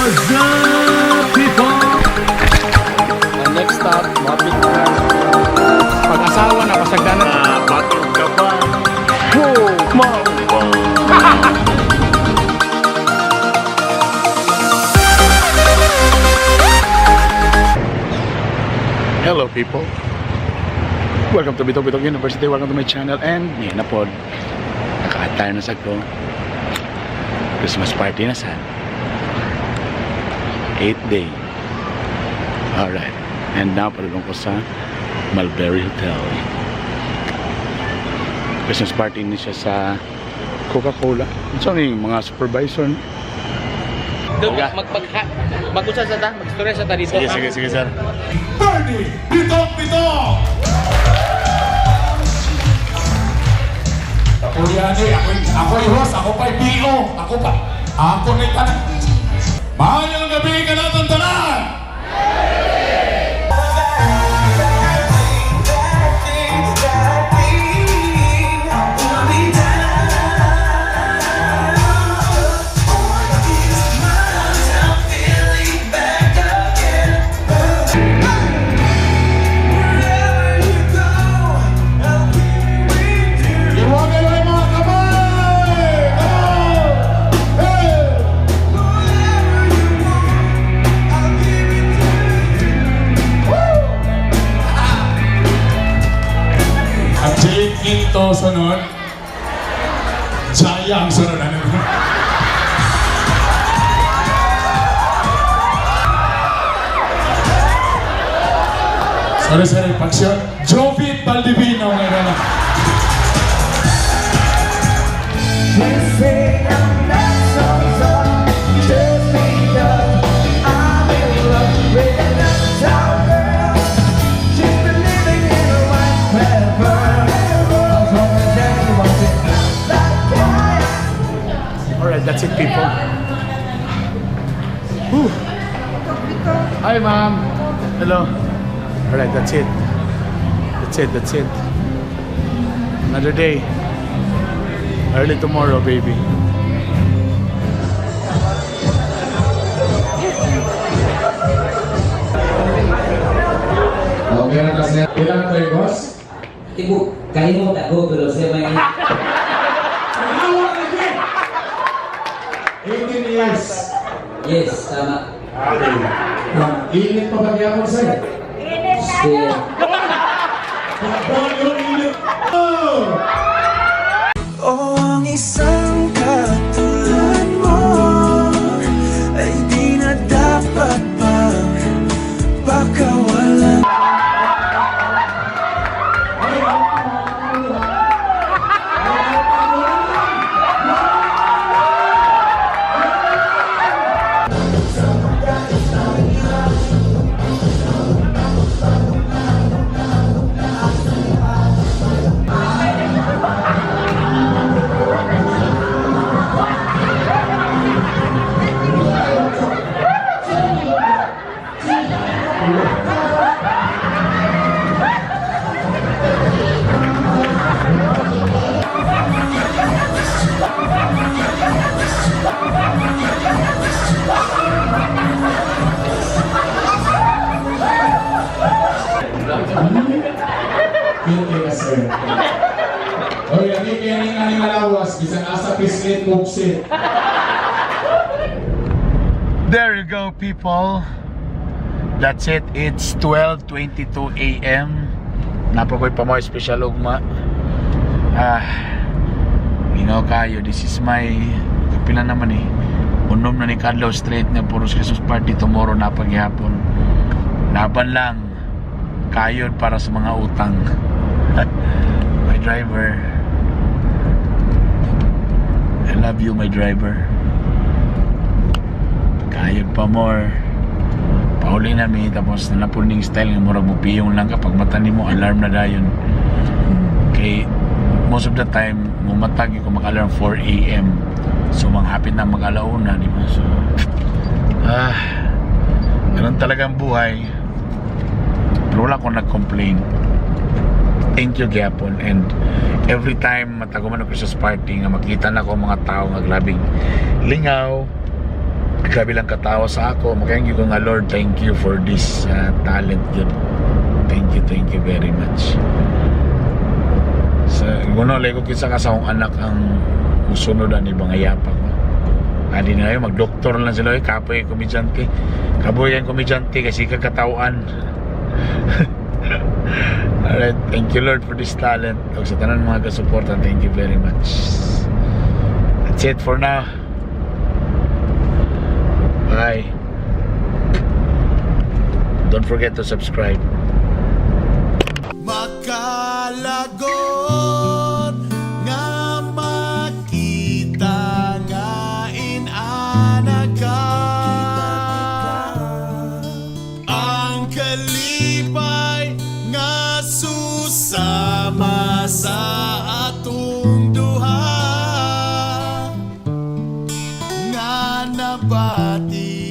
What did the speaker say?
What's up, people? Next stop, mapit na. Pag-asawa na, pasagdanan. Batog ka ba? Hello people. Welcome to Bitog University. Welcome to my channel. And yan na po. Naka-attire na sa ko. Christmas party na sa 8th day. Alright. And now palulong ko sa Mulberry Hotel. Christmas party ni siya sa Coca-Cola. So yung mga supervisor. Mag-usap sa ta? Mag-story sa ta dito. Sige, sir. Party! Bitok! Ako yan ako yung host, ako pa yung BO, ako na yung tanan. Mahal gabi ka natin tanan! Ito sunod, Jaya ang sunod. Sorry, paksyon. Jovi Baldivino ngayon na. That's it, people. Whew. Hi, ma'am. Hello. Alright, that's it. That's it. Another day. Early tomorrow, baby. Okay na kasi. Ilan na tayo, boss? Ibu, kalimut ako pero siya may 18 years. yes, tama. Init pa ba kaya mo, sir? Siya. Yung init. Oh! O ang isang katulad mo ay di na dapat pang pakawalan. Hindi ka, sir. O, yan yung aning malawas. Bisan asa pislit, buksit. There you go, people. That's it. It's 12:22 a.m. Napakoy pa mo special ugma. Lingaw kayo. This is my kapila naman eh. Unom na ni Carlo Street na puros Christmas party tomorrow na paghihapon. Laban lang. Kayod para sa mga utang. My driver. I love you, my driver. Kayod pa more. Pauli namin tapos nalapuning style ng murag mo piyong lang kapag matanim mo alarm na dayon. Okay, most of the time mumatag ko mag-alarm 4 a.m. So manghapit na mag-alauna, di ba? So ganun talagang buhay. Pero wala akong nag-complain. Thank you gyapon. And every time mataguman ang Christmas party nga makita na ko mga tao nga grabing lingaw, grabe lang katawa sa ako. Makayang ko nga, Lord, thank you for this talent yun. Thank you very much. Sa guno lay ko kinsa ka sa akong anak ang musunod ani ibang ayapak mo. Adi na yun, mag-doktor lang sila, kapoy komedyante. Kaboyan komedyante kasi kakatawan. Alright, thank you Lord for this talent. O sa tanan mga kasuporta, thank you very much. That's it for now. Bye. Don't forget to subscribe. Makalagot nga makita nga inanaga ang kalipay nga susama sa atong duha nga nabati